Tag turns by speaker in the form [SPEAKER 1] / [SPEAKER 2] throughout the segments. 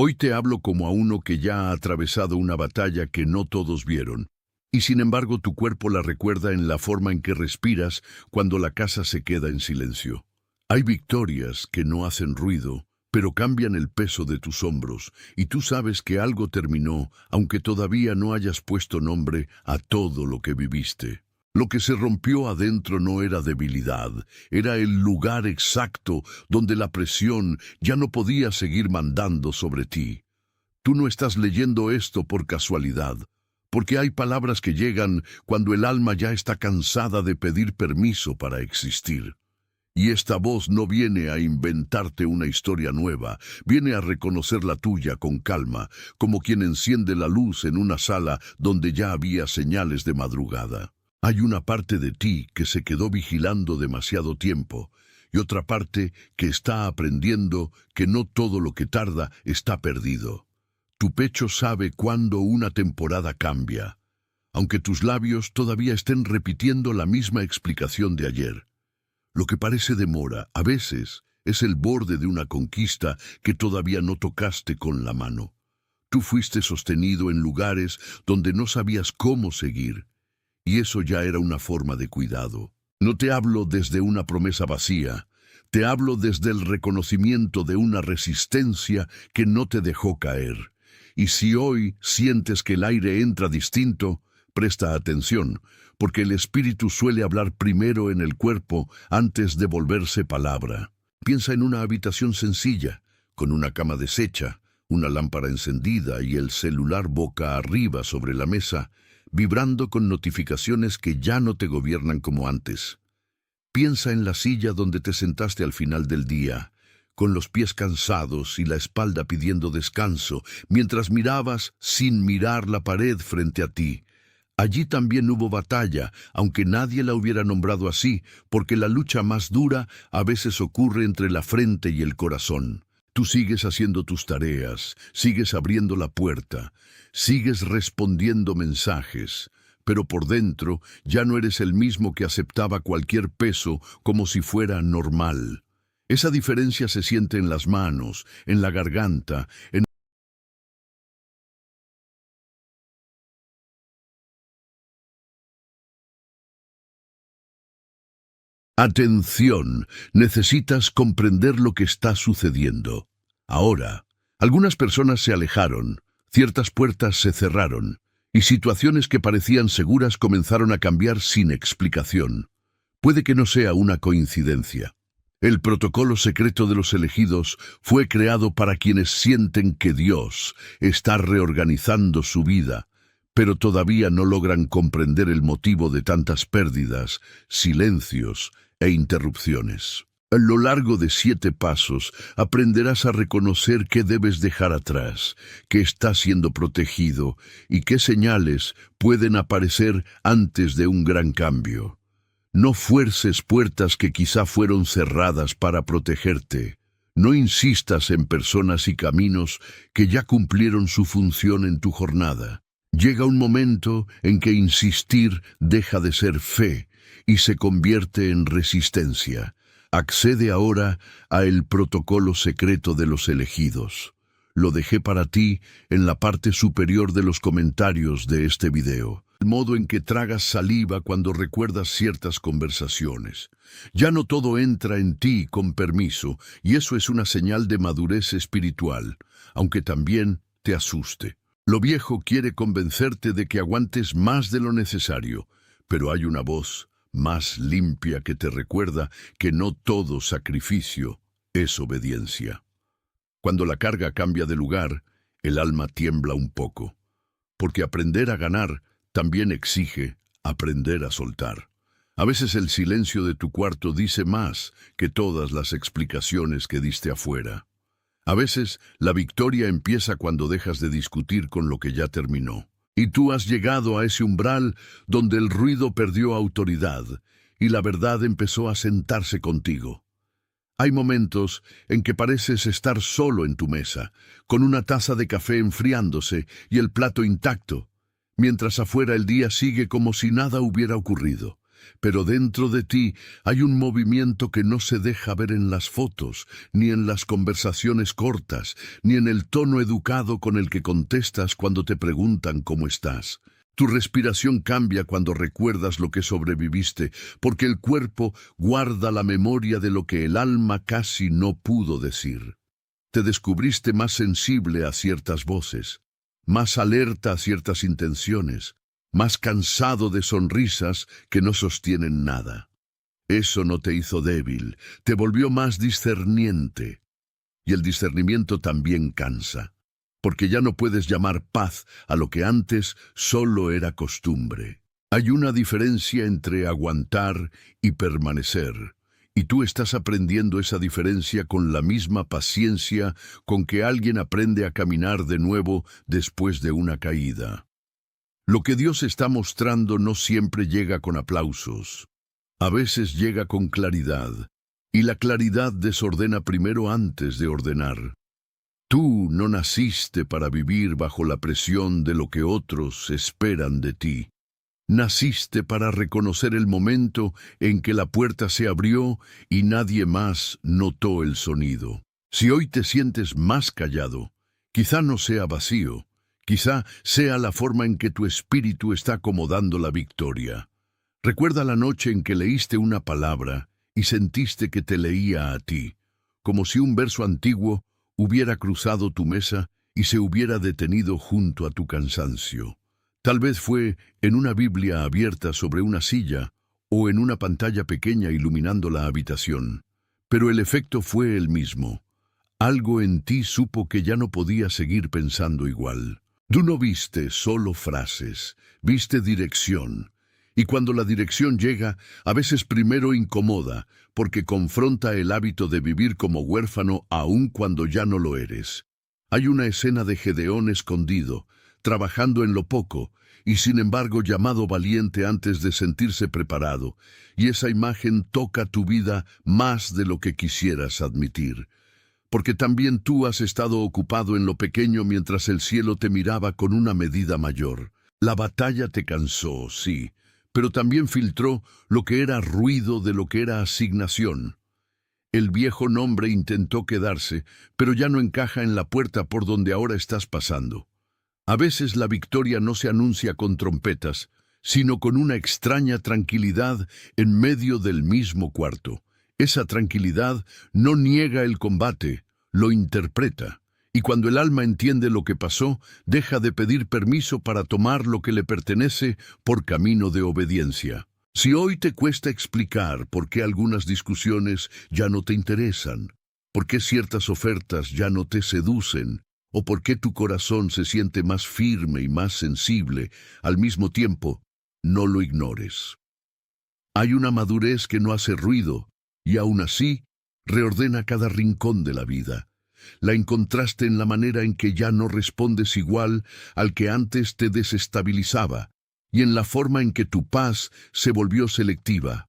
[SPEAKER 1] Hoy te hablo como a uno que ya ha atravesado una batalla que no todos vieron, y sin embargo tu cuerpo la recuerda en la forma en que respiras cuando la casa se queda en silencio. Hay victorias que no hacen ruido, pero cambian el peso de tus hombros, y tú sabes que algo terminó, aunque todavía no hayas puesto nombre a todo lo que viviste. Lo que se rompió adentro no era debilidad, era el lugar exacto donde la presión ya no podía seguir mandando sobre ti. Tú no estás leyendo esto por casualidad, porque hay palabras que llegan cuando el alma ya está cansada de pedir permiso para existir. Y esta voz no viene a inventarte una historia nueva, viene a reconocer la tuya con calma, como quien enciende la luz en una sala donde ya había señales de madrugada. Hay una parte de ti que se quedó vigilando demasiado tiempo, y otra parte que está aprendiendo que no todo lo que tarda está perdido. Tu pecho sabe cuándo una temporada cambia, aunque tus labios todavía estén repitiendo la misma explicación de ayer. Lo que parece demora, a veces, es el borde de una conquista que todavía no tocaste con la mano. Tú fuiste sostenido en lugares donde no sabías cómo seguir, y eso ya era una forma de cuidado. No te hablo desde una promesa vacía, te hablo desde el reconocimiento de una resistencia que no te dejó caer. Y si hoy sientes que el aire entra distinto, presta atención, porque el espíritu suele hablar primero en el cuerpo antes de volverse palabra. Piensa en una habitación sencilla, con una cama deshecha, una lámpara encendida y el celular boca arriba sobre la mesa, vibrando con notificaciones que ya no te gobiernan como antes. Piensa en la silla donde te sentaste al final del día, con los pies cansados y la espalda pidiendo descanso, mientras mirabas sin mirar la pared frente a ti. Allí también hubo batalla, aunque nadie la hubiera nombrado así, porque la lucha más dura a veces ocurre entre la frente y el corazón. Tú sigues haciendo tus tareas, sigues abriendo la puerta, sigues respondiendo mensajes, pero por dentro ya no eres el mismo que aceptaba cualquier peso como si fuera normal. Esa diferencia se siente en las manos, en la garganta, en... Atención, necesitas comprender lo que está sucediendo. Ahora, algunas personas se alejaron, ciertas puertas se cerraron, y situaciones que parecían seguras comenzaron a cambiar sin explicación. Puede que no sea una coincidencia. El protocolo secreto de los elegidos fue creado para quienes sienten que Dios está reorganizando su vida, pero todavía no logran comprender el motivo de tantas pérdidas, silencios e interrupciones. A lo largo de 7 pasos aprenderás a reconocer qué debes dejar atrás, qué está siendo protegido y qué señales pueden aparecer antes de un gran cambio. No fuerces puertas que quizá fueron cerradas para protegerte. No insistas en personas y caminos que ya cumplieron su función en tu jornada. Llega un momento en que insistir deja de ser fe y se convierte en resistencia. Accede ahora a el protocolo secreto de los elegidos. Lo dejé para ti en la parte superior de los comentarios de este video. El modo en que tragas saliva cuando recuerdas ciertas conversaciones. Ya no todo entra en ti con permiso, y eso es una señal de madurez espiritual, aunque también te asuste. Lo viejo quiere convencerte de que aguantes más de lo necesario, pero hay una voz más limpia que te recuerda que no todo sacrificio es obediencia. Cuando la carga cambia de lugar, el alma tiembla un poco, porque aprender a ganar también exige aprender a soltar. A veces el silencio de tu cuarto dice más que todas las explicaciones que diste afuera. A veces la victoria empieza cuando dejas de discutir con lo que ya terminó. Y tú has llegado a ese umbral donde el ruido perdió autoridad y la verdad empezó a sentarse contigo. Hay momentos en que pareces estar solo en tu mesa, con una taza de café enfriándose y el plato intacto, mientras afuera el día sigue como si nada hubiera ocurrido. pero dentro de ti hay un movimiento que no se deja ver en las fotos, ni en las conversaciones cortas, ni en el tono educado con el que contestas cuando te preguntan cómo estás. Tu respiración cambia cuando recuerdas lo que sobreviviste, porque el cuerpo guarda la memoria de lo que el alma casi no pudo decir. Te descubriste más sensible a ciertas voces, más alerta a ciertas intenciones, más cansado de sonrisas que no sostienen nada. Eso no te hizo débil, te volvió más discerniente. Y el discernimiento también cansa, porque ya no puedes llamar paz a lo que antes solo era costumbre. Hay una diferencia entre aguantar y permanecer, y tú estás aprendiendo esa diferencia con la misma paciencia con que alguien aprende a caminar de nuevo después de una caída. Lo que Dios está mostrando no siempre llega con aplausos. A veces llega con claridad, y la claridad desordena primero antes de ordenar. Tú no naciste para vivir bajo la presión de lo que otros esperan de ti. Naciste para reconocer el momento en que la puerta se abrió y nadie más notó el sonido. Si hoy te sientes más callado, quizá no sea vacío, quizá sea la forma en que tu espíritu está acomodando la victoria. Recuerda la noche en que leíste una palabra y sentiste que te leía a ti, como si un verso antiguo hubiera cruzado tu mesa y se hubiera detenido junto a tu cansancio. Tal vez fue en una Biblia abierta sobre una silla o en una pantalla pequeña iluminando la habitación, pero el efecto fue el mismo. Algo en ti supo que ya no podía seguir pensando igual. Tú no viste solo frases, viste dirección. Y cuando la dirección llega, a veces primero incomoda, porque confronta el hábito de vivir como huérfano aun cuando ya no lo eres. Hay una escena de Gedeón escondido, trabajando en lo poco, y sin embargo llamado valiente antes de sentirse preparado, y esa imagen toca tu vida más de lo que quisieras admitir. Porque también tú has estado ocupado en lo pequeño mientras el cielo te miraba con una medida mayor. La batalla te cansó, sí, pero también filtró lo que era ruido de lo que era asignación. El viejo nombre intentó quedarse, pero ya no encaja en la puerta por donde ahora estás pasando. A veces la victoria no se anuncia con trompetas, sino con una extraña tranquilidad en medio del mismo cuarto. Esa tranquilidad no niega el combate, lo interpreta. Y cuando el alma entiende lo que pasó, deja de pedir permiso para tomar lo que le pertenece por camino de obediencia. Si hoy te cuesta explicar por qué algunas discusiones ya no te interesan, por qué ciertas ofertas ya no te seducen, o por qué tu corazón se siente más firme y más sensible al mismo tiempo, no lo ignores. Hay una madurez que no hace ruido, y aún así, reordena cada rincón de la vida. La encontraste en la manera en que ya no respondes igual al que antes te desestabilizaba, y en la forma en que tu paz se volvió selectiva.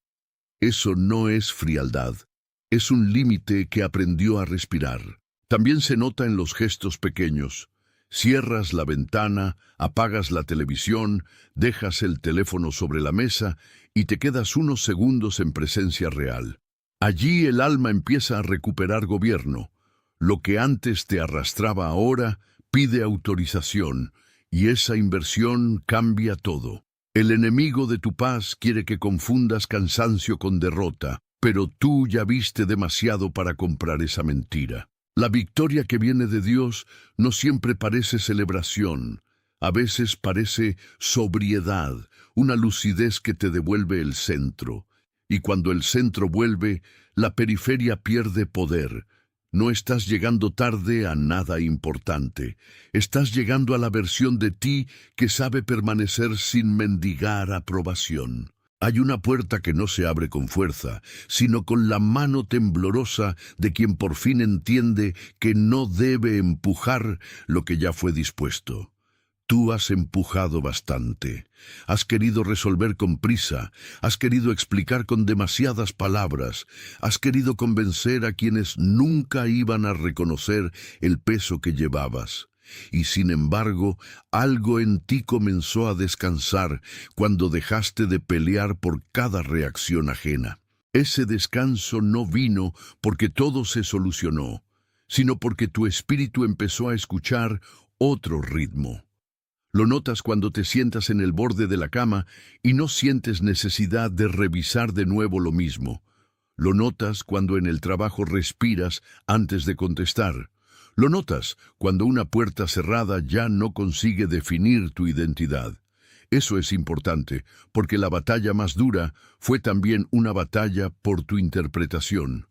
[SPEAKER 1] Eso no es frialdad, es un límite que aprendió a respirar. También se nota en los gestos pequeños. Cierras la ventana, apagas la televisión, dejas el teléfono sobre la mesa y te quedas unos segundos en presencia real. Allí el alma empieza a recuperar gobierno. Lo que antes te arrastraba ahora pide autorización, y esa inversión cambia todo. El enemigo de tu paz quiere que confundas cansancio con derrota, pero tú ya viste demasiado para comprar esa mentira. La victoria que viene de Dios no siempre parece celebración, a veces parece sobriedad, una lucidez que te devuelve el centro. Y cuando el centro vuelve, la periferia pierde poder. No estás llegando tarde a nada importante. Estás llegando a la versión de ti que sabe permanecer sin mendigar aprobación. Hay una puerta que no se abre con fuerza, sino con la mano temblorosa de quien por fin entiende que no debe empujar lo que ya fue dispuesto. Tú has empujado bastante, has querido resolver con prisa, has querido explicar con demasiadas palabras, has querido convencer a quienes nunca iban a reconocer el peso que llevabas. y sin embargo, algo en ti comenzó a descansar cuando dejaste de pelear por cada reacción ajena. Ese descanso no vino porque todo se solucionó, sino porque tu espíritu empezó a escuchar otro ritmo. Lo notas cuando te sientas en el borde de la cama y no sientes necesidad de revisar de nuevo lo mismo. Lo notas cuando en el trabajo respiras antes de contestar. Lo notas cuando una puerta cerrada ya no consigue definir tu identidad. Eso es importante, porque la batalla más dura fue también una batalla por tu interpretación.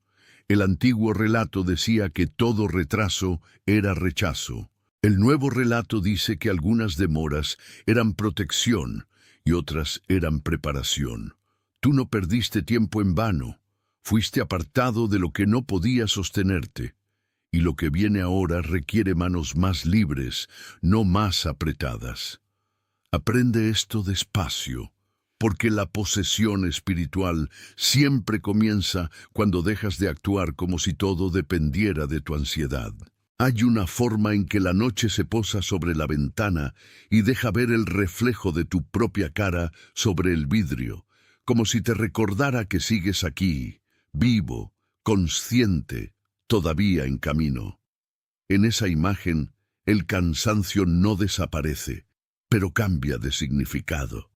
[SPEAKER 1] El antiguo relato decía que todo retraso era rechazo. El nuevo relato dice que algunas demoras eran protección y otras eran preparación. Tú no perdiste tiempo en vano. Fuiste apartado de lo que no podía sostenerte. Y lo que viene ahora requiere manos más libres, no más apretadas. Aprende esto despacio, porque la posesión espiritual siempre comienza cuando dejas de actuar como si todo dependiera de tu ansiedad. Hay una forma en que la noche se posa sobre la ventana y deja ver el reflejo de tu propia cara sobre el vidrio, como si te recordara que sigues aquí, vivo, consciente, todavía en camino. En esa imagen, el cansancio no desaparece, pero cambia de significado.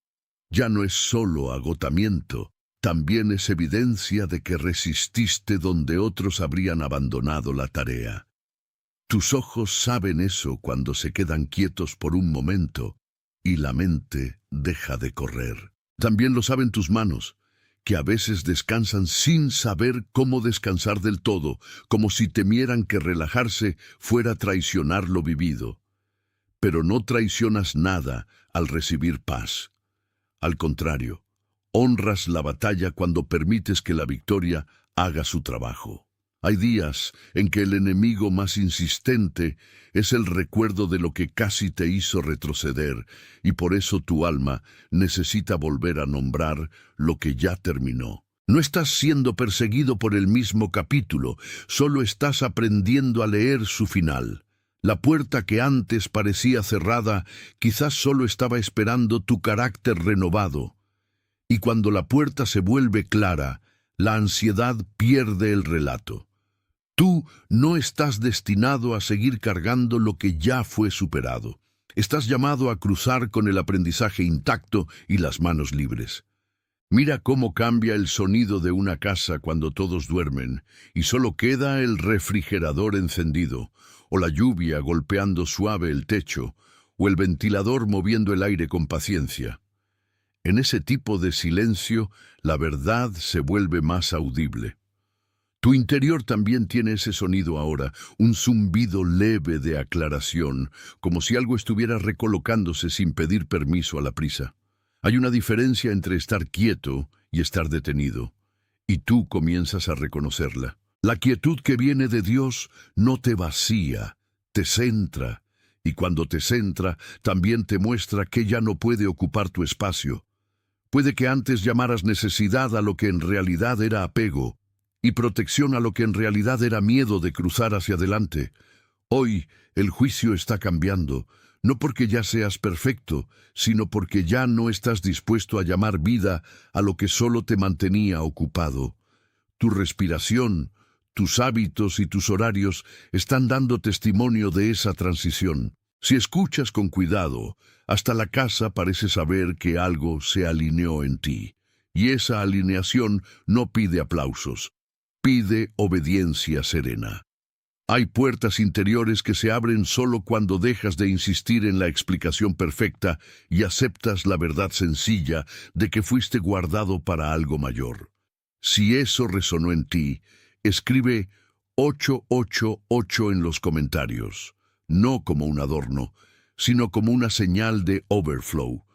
[SPEAKER 1] Ya no es solo agotamiento, también es evidencia de que resististe donde otros habrían abandonado la tarea. Tus ojos saben eso cuando se quedan quietos por un momento y la mente deja de correr. También lo saben tus manos, que a veces descansan sin saber cómo descansar del todo, como si temieran que relajarse fuera traicionar lo vivido. Pero no traicionas nada al recibir paz. Al contrario, honras la batalla cuando permites que la victoria haga su trabajo. Hay días en que el enemigo más insistente es el recuerdo de lo que casi te hizo retroceder, y por eso tu alma necesita volver a nombrar lo que ya terminó. No estás siendo perseguido por el mismo capítulo, solo estás aprendiendo a leer su final. La puerta que antes parecía cerrada quizás solo estaba esperando tu carácter renovado. Y cuando la puerta se vuelve clara, la ansiedad pierde el relato. Tú no estás destinado a seguir cargando lo que ya fue superado. Estás llamado a cruzar con el aprendizaje intacto y las manos libres. Mira cómo cambia el sonido de una casa cuando todos duermen y solo queda el refrigerador encendido, o la lluvia golpeando suave el techo, o el ventilador moviendo el aire con paciencia. En ese tipo de silencio, la verdad se vuelve más audible. Tu interior también tiene ese sonido ahora, un zumbido leve de aclaración, como si algo estuviera recolocándose sin pedir permiso a la prisa. Hay una diferencia entre estar quieto y estar detenido, y tú comienzas a reconocerla. La quietud que viene de Dios no te vacía, te centra, y cuando te centra, también te muestra que ya no puede ocupar tu espacio. Puede que antes llamaras necesidad a lo que en realidad era apego, y protección a lo que en realidad era miedo de cruzar hacia adelante. Hoy el juicio está cambiando, no porque ya seas perfecto, sino porque ya no estás dispuesto a llamar vida a lo que solo te mantenía ocupado. Tu respiración, tus hábitos y tus horarios están dando testimonio de esa transición. Si escuchas con cuidado, hasta la casa parece saber que algo se alineó en ti, y esa alineación no pide aplausos. Pide obediencia serena. Hay puertas interiores que se abren solo cuando dejas de insistir en la explicación perfecta y aceptas la verdad sencilla de que fuiste guardado para algo mayor. Si eso resonó en ti, escribe 888 en los comentarios, no como un adorno, sino como una señal de overflow,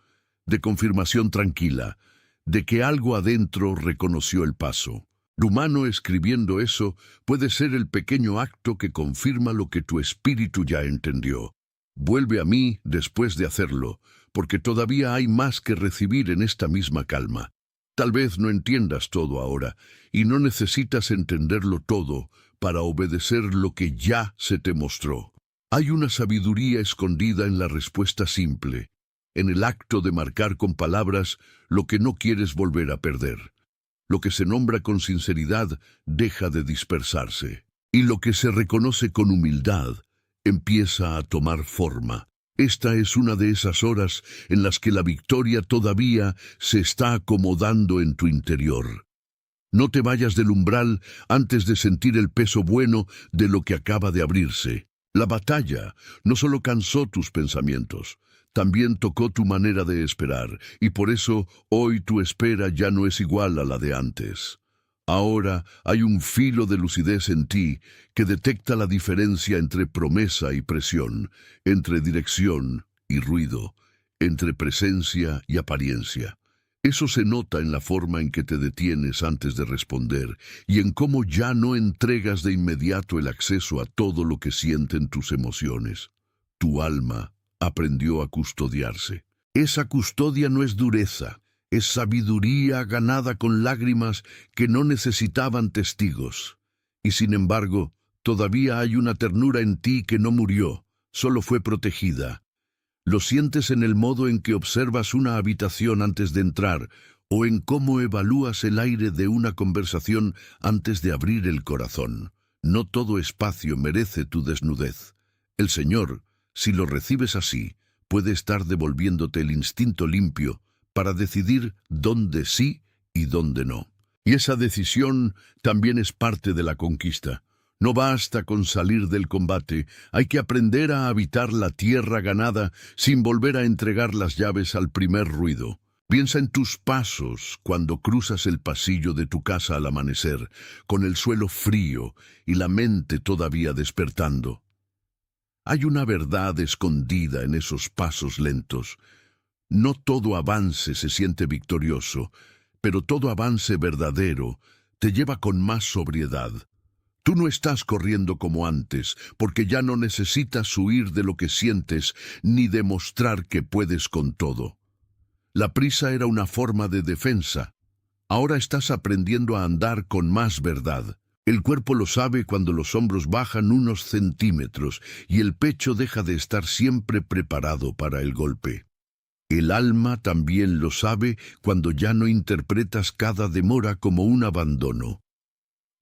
[SPEAKER 1] de confirmación tranquila, de que algo adentro reconoció el paso. Tu mano escribiendo eso puede ser el pequeño acto que confirma lo que tu espíritu ya entendió. Vuelve a mí después de hacerlo, porque todavía hay más que recibir en esta misma calma. Tal vez no entiendas todo ahora, y no necesitas entenderlo todo para obedecer lo que ya se te mostró. Hay una sabiduría escondida en la respuesta simple, en el acto de marcar con palabras lo que no quieres volver a perder. Lo que se nombra con sinceridad deja de dispersarse, y lo que se reconoce con humildad empieza a tomar forma. Esta es una de esas horas en las que la victoria todavía se está acomodando en tu interior. No te vayas del umbral antes de sentir el peso bueno de lo que acaba de abrirse. La batalla no solo cansó tus pensamientos, también tocó tu manera de esperar, y por eso hoy tu espera ya no es igual a la de antes. Ahora hay un filo de lucidez en ti que detecta la diferencia entre promesa y presión, entre dirección y ruido, entre presencia y apariencia. Eso se nota en la forma en que te detienes antes de responder y en cómo ya no entregas de inmediato el acceso a todo lo que sienten tus emociones. Tu alma aprendió a custodiarse. Esa custodia no es dureza, es sabiduría ganada con lágrimas que no necesitaban testigos. Y sin embargo, todavía hay una ternura en ti que no murió, solo fue protegida. Lo sientes en el modo en que observas una habitación antes de entrar, o en cómo evalúas el aire de una conversación antes de abrir el corazón. No todo espacio merece tu desnudez. El Señor, si lo recibes así, puede estar devolviéndote el instinto limpio para decidir dónde sí y dónde no. Y esa decisión también es parte de la conquista. No basta con salir del combate, hay que aprender a habitar la tierra ganada sin volver a entregar las llaves al primer ruido. Piensa en tus pasos cuando cruzas el pasillo de tu casa al amanecer, con el suelo frío y la mente todavía despertando. Hay una verdad escondida en esos pasos lentos. No todo avance se siente victorioso, pero todo avance verdadero te lleva con más sobriedad. Tú no estás corriendo como antes, porque ya no necesitas huir de lo que sientes ni demostrar que puedes con todo. La prisa era una forma de defensa. Ahora estás aprendiendo a andar con más verdad. El cuerpo lo sabe cuando los hombros bajan unos centímetros y el pecho deja de estar siempre preparado para el golpe. El alma también lo sabe cuando ya no interpretas cada demora como un abandono.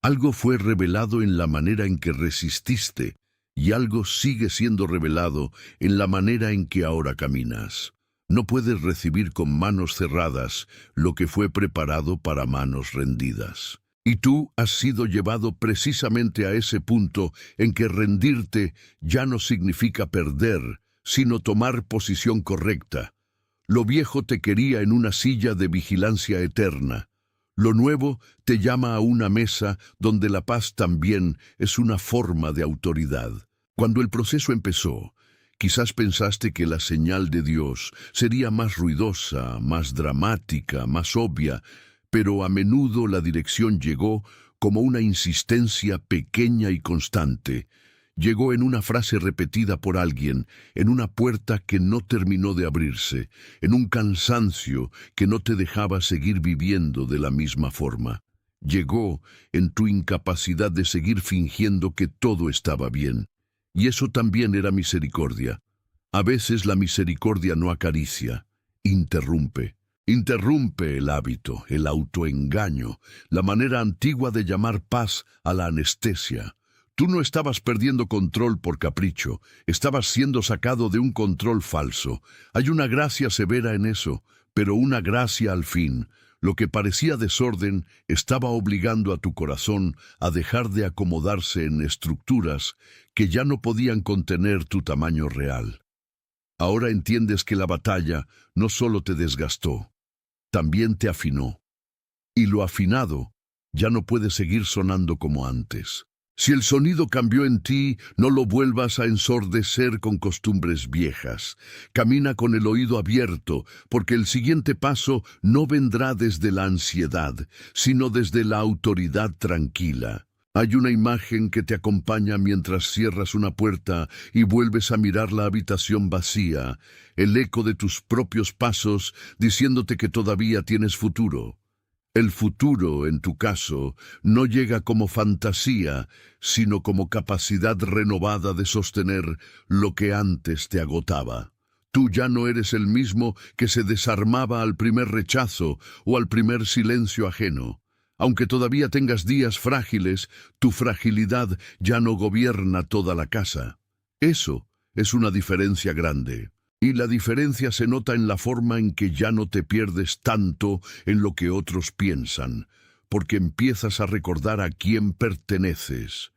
[SPEAKER 1] Algo fue revelado en la manera en que resististe, y algo sigue siendo revelado en la manera en que ahora caminas. No puedes recibir con manos cerradas lo que fue preparado para manos rendidas. Y tú has sido llevado precisamente a ese punto en que rendirte ya no significa perder, sino tomar posición correcta. Lo viejo te quería en una silla de vigilancia eterna. Lo nuevo te llama a una mesa donde la paz también es una forma de autoridad. Cuando el proceso empezó, quizás pensaste que la señal de Dios sería más ruidosa, más dramática, más obvia, pero a menudo la dirección llegó como una insistencia pequeña y constante. Llegó en una frase repetida por alguien, en una puerta que no terminó de abrirse, en un cansancio que no te dejaba seguir viviendo de la misma forma. Llegó en tu incapacidad de seguir fingiendo que todo estaba bien. Y eso también era misericordia. A veces la misericordia no acaricia, interrumpe. Interrumpe el hábito, el autoengaño, la manera antigua de llamar paz a la anestesia. Tú no estabas perdiendo control por capricho, estabas siendo sacado de un control falso. Hay una gracia severa en eso, pero una gracia al fin. Lo que parecía desorden estaba obligando a tu corazón a dejar de acomodarse en estructuras que ya no podían contener tu tamaño real. Ahora entiendes que la batalla no solo te desgastó, también te afinó. Y lo afinado ya no puede seguir sonando como antes. Si el sonido cambió en ti, no lo vuelvas a ensordecer con costumbres viejas. Camina con el oído abierto, porque el siguiente paso no vendrá desde la ansiedad, sino desde la autoridad tranquila. Hay una imagen que te acompaña mientras cierras una puerta y vuelves a mirar la habitación vacía, el eco de tus propios pasos diciéndote que todavía tienes futuro. El futuro, en tu caso, no llega como fantasía, sino como capacidad renovada de sostener lo que antes te agotaba. Tú ya no eres el mismo que se desarmaba al primer rechazo o al primer silencio ajeno. Aunque todavía tengas días frágiles, tu fragilidad ya no gobierna toda la casa. Eso es una diferencia grande. Y la diferencia se nota en la forma en que ya no te pierdes tanto en lo que otros piensan, porque empiezas a recordar a quién perteneces.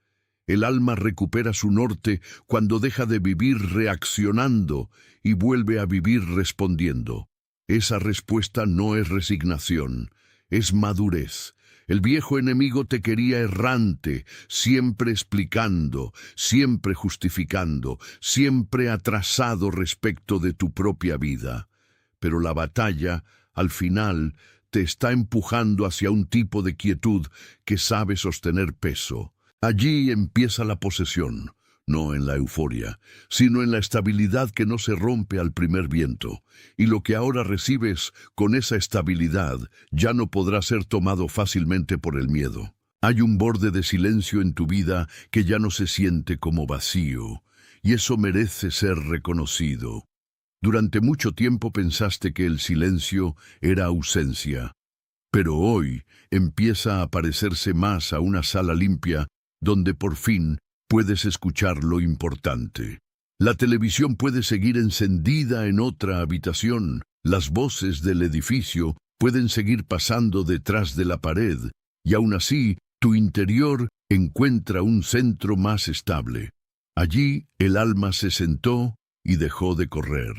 [SPEAKER 1] El alma recupera su norte cuando deja de vivir reaccionando y vuelve a vivir respondiendo. Esa respuesta no es resignación, es madurez. El viejo enemigo te quería errante, siempre explicando, siempre justificando, siempre atrasado respecto de tu propia vida. Pero la batalla, al final, te está empujando hacia un tipo de quietud que sabe sostener peso. Allí empieza la posesión, no en la euforia, sino en la estabilidad que no se rompe al primer viento, y lo que ahora recibes con esa estabilidad ya no podrá ser tomado fácilmente por el miedo. Hay un borde de silencio en tu vida que ya no se siente como vacío, y eso merece ser reconocido. Durante mucho tiempo pensaste que el silencio era ausencia, pero hoy empieza a parecerse más a una sala limpia donde por fin puedes escuchar lo importante. La televisión puede seguir encendida en otra habitación, las voces del edificio pueden seguir pasando detrás de la pared, y aún así, tu interior encuentra un centro más estable. Allí el alma se sentó y dejó de correr.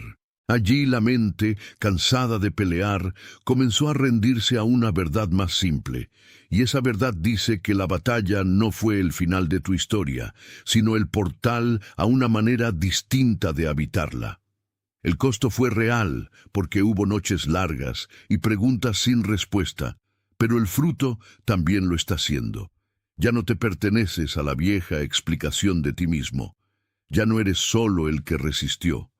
[SPEAKER 1] Allí la mente, cansada de pelear, comenzó a rendirse a una verdad más simple, y esa verdad dice que la batalla no fue el final de tu historia, sino el portal a una manera distinta de habitarla. El costo fue real, porque hubo noches largas y preguntas sin respuesta, pero el fruto también lo está siendo. Ya no te perteneces a la vieja explicación de ti mismo. Ya no eres solo el que resistió.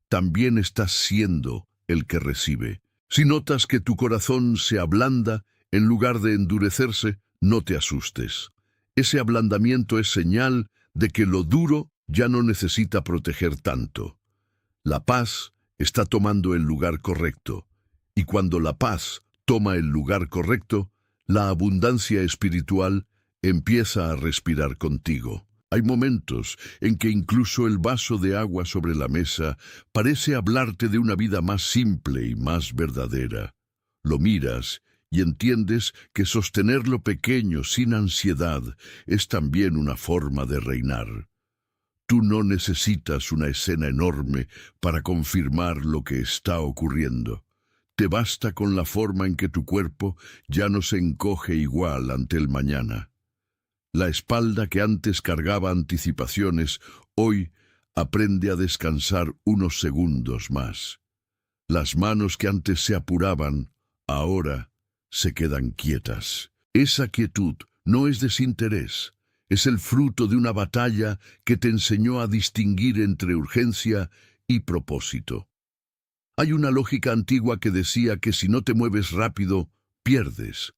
[SPEAKER 1] También estás siendo el que recibe. Si notas que tu corazón se ablanda, en lugar de endurecerse, no te asustes. Ese ablandamiento es señal de que lo duro ya no necesita proteger tanto. La paz está tomando el lugar correcto, y cuando la paz toma el lugar correcto, la abundancia espiritual empieza a respirar contigo. Hay momentos en que incluso el vaso de agua sobre la mesa parece hablarte de una vida más simple y más verdadera. Lo miras y entiendes que sostener lo pequeño sin ansiedad es también una forma de reinar. Tú no necesitas una escena enorme para confirmar lo que está ocurriendo. Te basta con la forma en que tu cuerpo ya no se encoge igual ante el mañana. La espalda que antes cargaba anticipaciones, hoy aprende a descansar unos segundos más. Las manos que antes se apuraban, ahora se quedan quietas. Esa quietud no es desinterés, es el fruto de una batalla que te enseñó a distinguir entre urgencia y propósito. Hay una lógica antigua que decía que si no te mueves rápido, pierdes.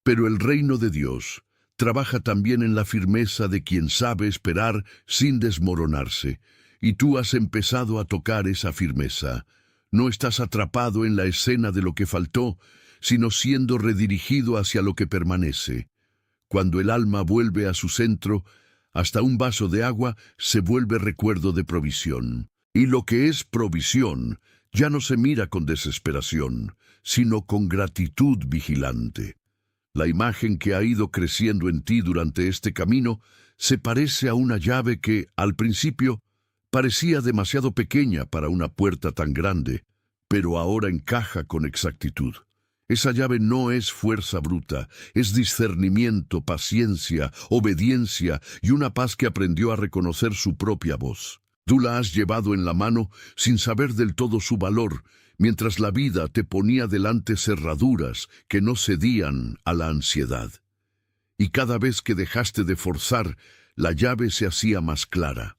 [SPEAKER 1] Pero el reino de Dios trabaja también en la firmeza de quien sabe esperar sin desmoronarse, y tú has empezado a tocar esa firmeza. No estás atrapado en la escena de lo que faltó, sino siendo redirigido hacia lo que permanece. Cuando el alma vuelve a su centro, hasta un vaso de agua se vuelve recuerdo de provisión. Y lo que es provisión ya no se mira con desesperación, sino con gratitud vigilante. La imagen que ha ido creciendo en ti durante este camino se parece a una llave que, al principio, parecía demasiado pequeña para una puerta tan grande, pero ahora encaja con exactitud. Esa llave no es fuerza bruta, es discernimiento, paciencia, obediencia y una paz que aprendió a reconocer su propia voz. Tú la has llevado en la mano sin saber del todo su valor, mientras la vida te ponía delante cerraduras que no cedían a la ansiedad. Y cada vez que dejaste de forzar, la llave se hacía más clara.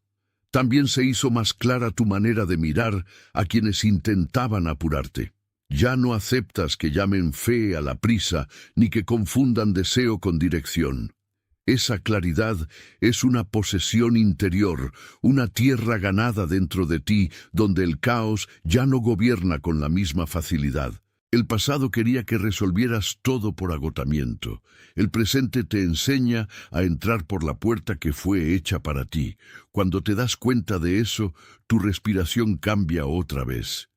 [SPEAKER 1] También se hizo más clara tu manera de mirar a quienes intentaban apurarte. Ya no aceptas que llamen fe a la prisa, ni que confundan deseo con dirección. Esa claridad es una posesión interior, una tierra ganada dentro de ti, donde el caos ya no gobierna con la misma facilidad. El pasado quería que resolvieras todo por agotamiento. El presente te enseña a entrar por la puerta que fue hecha para ti. Cuando te das cuenta de eso, tu respiración cambia otra vez.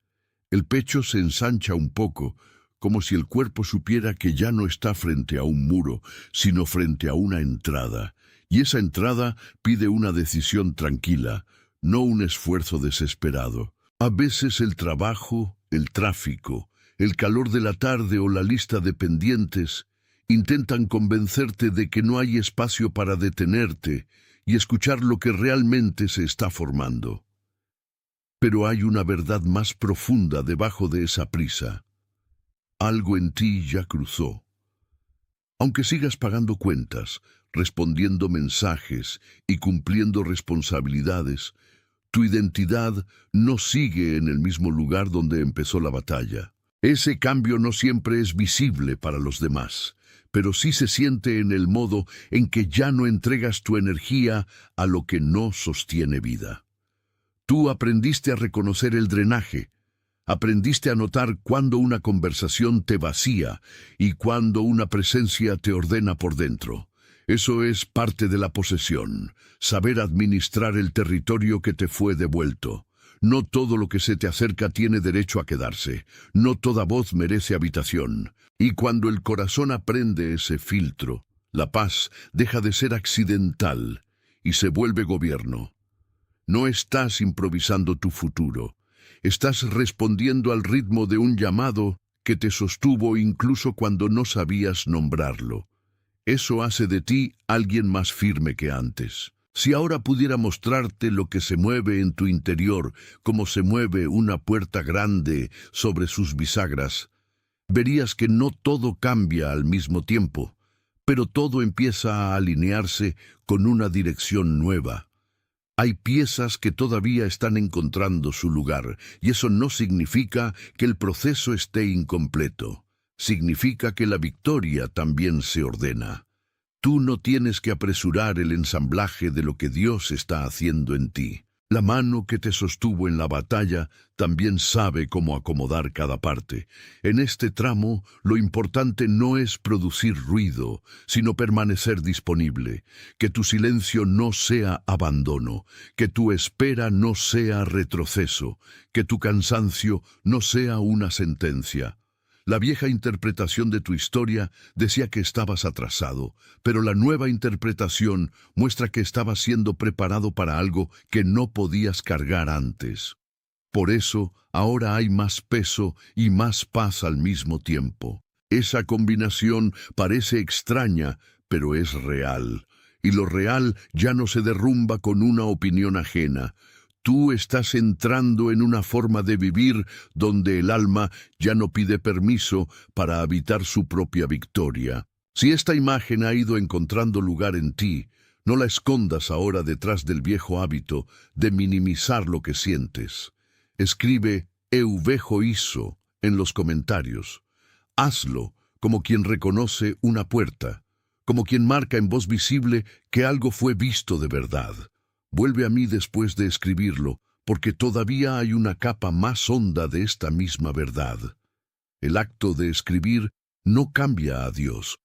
[SPEAKER 1] El pecho se ensancha un poco, como si el cuerpo supiera que ya no está frente a un muro, sino frente a una entrada. Y esa entrada pide una decisión tranquila, no un esfuerzo desesperado. A veces el trabajo, el tráfico, el calor de la tarde o la lista de pendientes intentan convencerte de que no hay espacio para detenerte y escuchar lo que realmente se está formando. Pero hay una verdad más profunda debajo de esa prisa. Algo en ti ya cruzó. Aunque sigas pagando cuentas, respondiendo mensajes y cumpliendo responsabilidades, tu identidad no sigue en el mismo lugar donde empezó la batalla. Ese cambio no siempre es visible para los demás, pero sí se siente en el modo en que ya no entregas tu energía a lo que no sostiene vida. Tú aprendiste a reconocer el drenaje, aprendiste a notar cuando una conversación te vacía y cuando una presencia te ordena por dentro. Eso es parte de la posesión, saber administrar el territorio que te fue devuelto. No todo lo que se te acerca tiene derecho a quedarse, no toda voz merece habitación. Y cuando el corazón aprende ese filtro, la paz deja de ser accidental y se vuelve gobierno. No estás improvisando tu futuro, estás respondiendo al ritmo de un llamado que te sostuvo incluso cuando no sabías nombrarlo. Eso hace de ti alguien más firme que antes. Si ahora pudiera mostrarte lo que se mueve en tu interior, como se mueve una puerta grande sobre sus bisagras, verías que no todo cambia al mismo tiempo, pero todo empieza a alinearse con una dirección nueva. Hay piezas que todavía están encontrando su lugar, y eso no significa que el proceso esté incompleto. Significa que la victoria también se ordena. Tú no tienes que apresurar el ensamblaje de lo que Dios está haciendo en ti. La mano que te sostuvo en la batalla también sabe cómo acomodar cada parte. En este tramo, lo importante no es producir ruido, sino permanecer disponible. Que tu silencio no sea abandono, que tu espera no sea retroceso, que tu cansancio no sea una sentencia. La vieja interpretación de tu historia decía que estabas atrasado, pero la nueva interpretación muestra que estabas siendo preparado para algo que no podías cargar antes. Por eso, ahora hay más peso y más paz al mismo tiempo. Esa combinación parece extraña, pero es real. Y lo real ya no se derrumba con una opinión ajena. Tú estás entrando en una forma de vivir donde el alma ya no pide permiso para habitar su propia victoria. Si esta imagen ha ido encontrando lugar en ti, no la escondas ahora detrás del viejo hábito de minimizar lo que sientes. Escribe «Euvejo hizo» en los comentarios. Hazlo como quien reconoce una puerta, como quien marca en voz visible que algo fue visto de verdad. Vuelve a mí después de escribirlo, porque todavía hay una capa más honda de esta misma verdad. El acto de escribir no cambia a Dios,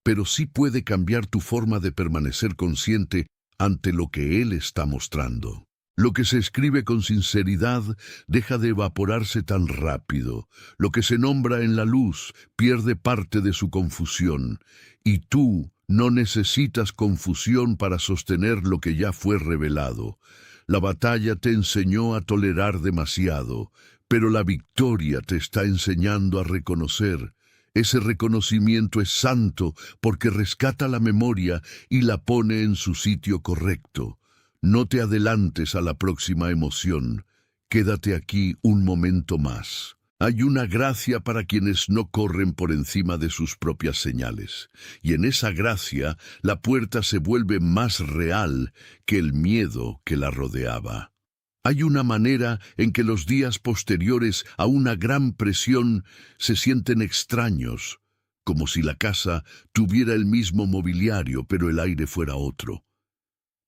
[SPEAKER 1] pero sí puede cambiar tu forma de permanecer consciente ante lo que Él está mostrando. Lo que se escribe con sinceridad deja de evaporarse tan rápido. Lo que se nombra en la luz pierde parte de su confusión, y tú no necesitas confusión para sostener lo que ya fue revelado. La batalla te enseñó a tolerar demasiado, pero la victoria te está enseñando a reconocer. Ese reconocimiento es santo porque rescata la memoria y la pone en su sitio correcto. No te adelantes a la próxima emoción. Quédate aquí un momento más. Hay una gracia para quienes no corren por encima de sus propias señales, y en esa gracia la puerta se vuelve más real que el miedo que la rodeaba. Hay una manera en que los días posteriores a una gran presión se sienten extraños, como si la casa tuviera el mismo mobiliario pero el aire fuera otro.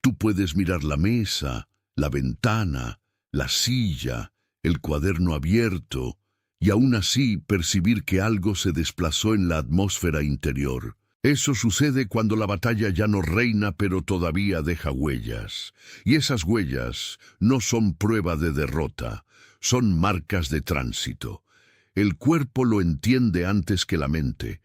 [SPEAKER 1] Tú puedes mirar la mesa, la ventana, la silla, el cuaderno abierto, y aún así percibir que algo se desplazó en la atmósfera interior. Eso sucede cuando la batalla ya no reina pero todavía deja huellas. Y esas huellas no son prueba de derrota, son marcas de tránsito. El cuerpo lo entiende antes que la mente.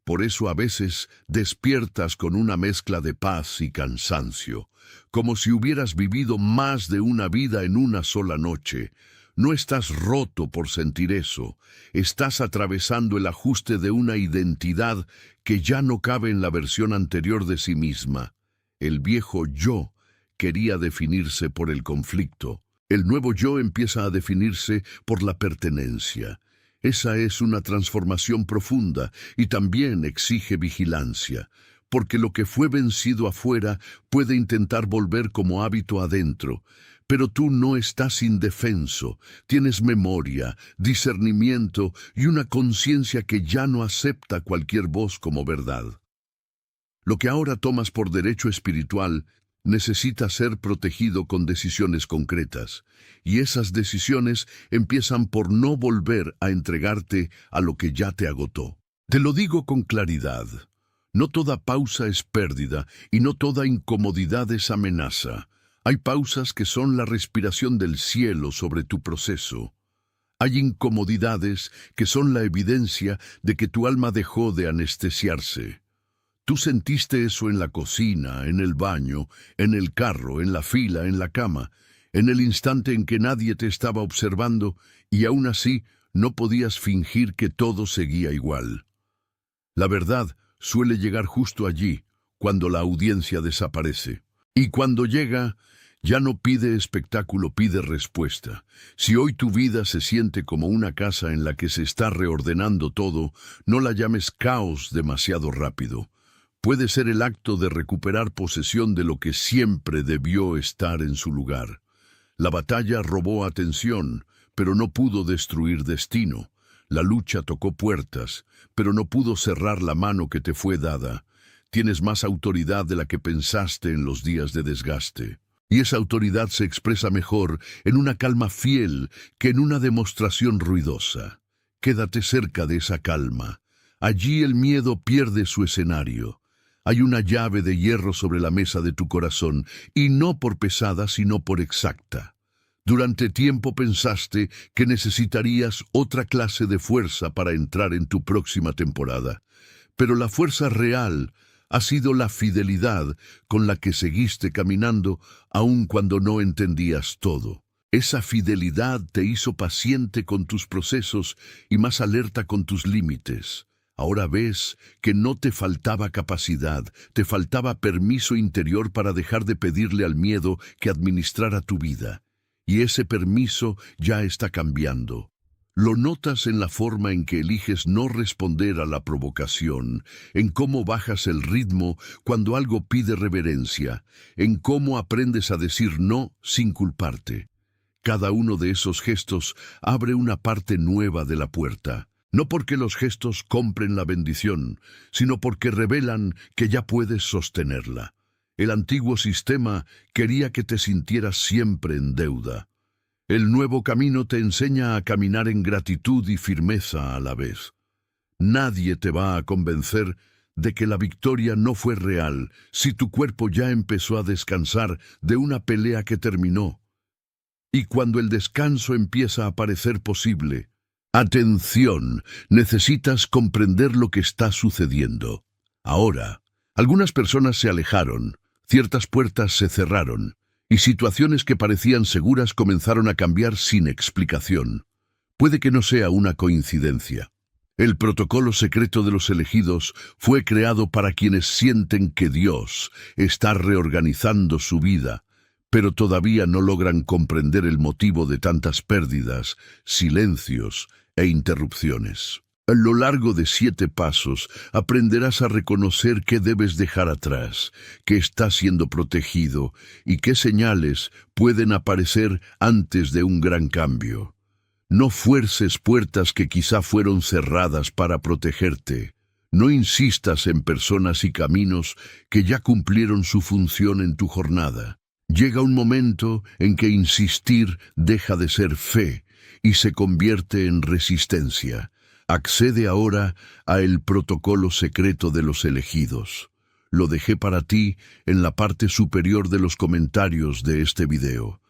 [SPEAKER 1] Por eso a veces despiertas con una mezcla de paz y cansancio, como si hubieras vivido más de una vida en una sola noche. No estás roto por sentir eso, estás atravesando el ajuste de una identidad que ya no cabe en la versión anterior de sí misma. El viejo yo quería definirse por el conflicto. El nuevo yo empieza a definirse por la pertenencia. Esa es una transformación profunda y también exige vigilancia, porque lo que fue vencido afuera puede intentar volver como hábito adentro. Pero tú no estás indefenso, tienes memoria, discernimiento y una conciencia que ya no acepta cualquier voz como verdad. Lo que ahora tomas por derecho espiritual necesita ser protegido con decisiones concretas, y esas decisiones empiezan por no volver a entregarte a lo que ya te agotó. Te lo digo con claridad, no toda pausa es pérdida y no toda incomodidad es amenaza. Hay pausas que son la respiración del cielo sobre tu proceso. Hay incomodidades que son la evidencia de que tu alma dejó de anestesiarse. Tú sentiste eso en la cocina, en el baño, en el carro, en la fila, en la cama, en el instante en que nadie te estaba observando y aún así no podías fingir que todo seguía igual. La verdad suele llegar justo allí, cuando la audiencia desaparece. Y cuando llega, ya no pide espectáculo, pide respuesta. Si hoy tu vida se siente como una casa en la que se está reordenando todo, no la llames caos demasiado rápido. Puede ser el acto de recuperar posesión de lo que siempre debió estar en su lugar. La batalla robó atención, pero no pudo destruir destino. La lucha tocó puertas, pero no pudo cerrar la mano que te fue dada. Tienes más autoridad de la que pensaste en los días de desgaste. Y esa autoridad se expresa mejor en una calma fiel que en una demostración ruidosa. Quédate cerca de esa calma. Allí el miedo pierde su escenario. Hay una llave de hierro sobre la mesa de tu corazón, y no por pesada, sino por exacta. Durante tiempo pensaste que necesitarías otra clase de fuerza para entrar en tu próxima temporada, pero la fuerza real ha sido la fidelidad con la que seguiste caminando aun cuando no entendías todo. Esa fidelidad te hizo paciente con tus procesos y más alerta con tus límites. Ahora ves que no te faltaba capacidad, te faltaba permiso interior para dejar de pedirle al miedo que administrara tu vida. Y ese permiso ya está cambiando. Lo notas en la forma en que eliges no responder a la provocación, en cómo bajas el ritmo cuando algo pide reverencia, en cómo aprendes a decir no sin culparte. Cada uno de esos gestos abre una parte nueva de la puerta, no porque los gestos compren la bendición, sino porque revelan que ya puedes sostenerla. El antiguo sistema quería que te sintieras siempre en deuda. El nuevo camino te enseña a caminar en gratitud y firmeza a la vez. Nadie te va a convencer de que la victoria no fue real si tu cuerpo ya empezó a descansar de una pelea que terminó. Y cuando el descanso empieza a parecer posible, atención, necesitas comprender lo que está sucediendo. Ahora, algunas personas se alejaron, ciertas puertas se cerraron, y situaciones que parecían seguras comenzaron a cambiar sin explicación. Puede que no sea una coincidencia. El protocolo secreto de los elegidos fue creado para quienes sienten que Dios está reorganizando su vida, pero todavía no logran comprender el motivo de tantas pérdidas, silencios e interrupciones. A lo largo de 7 pasos aprenderás a reconocer qué debes dejar atrás, qué está siendo protegido y qué señales pueden aparecer antes de un gran cambio. No fuerces puertas que quizá fueron cerradas para protegerte. No insistas en personas y caminos que ya cumplieron su función en tu jornada. Llega un momento en que insistir deja de ser fe y se convierte en resistencia. Accede ahora a el protocolo secreto de los elegidos. Lo dejé para ti en la parte superior de los comentarios de este video.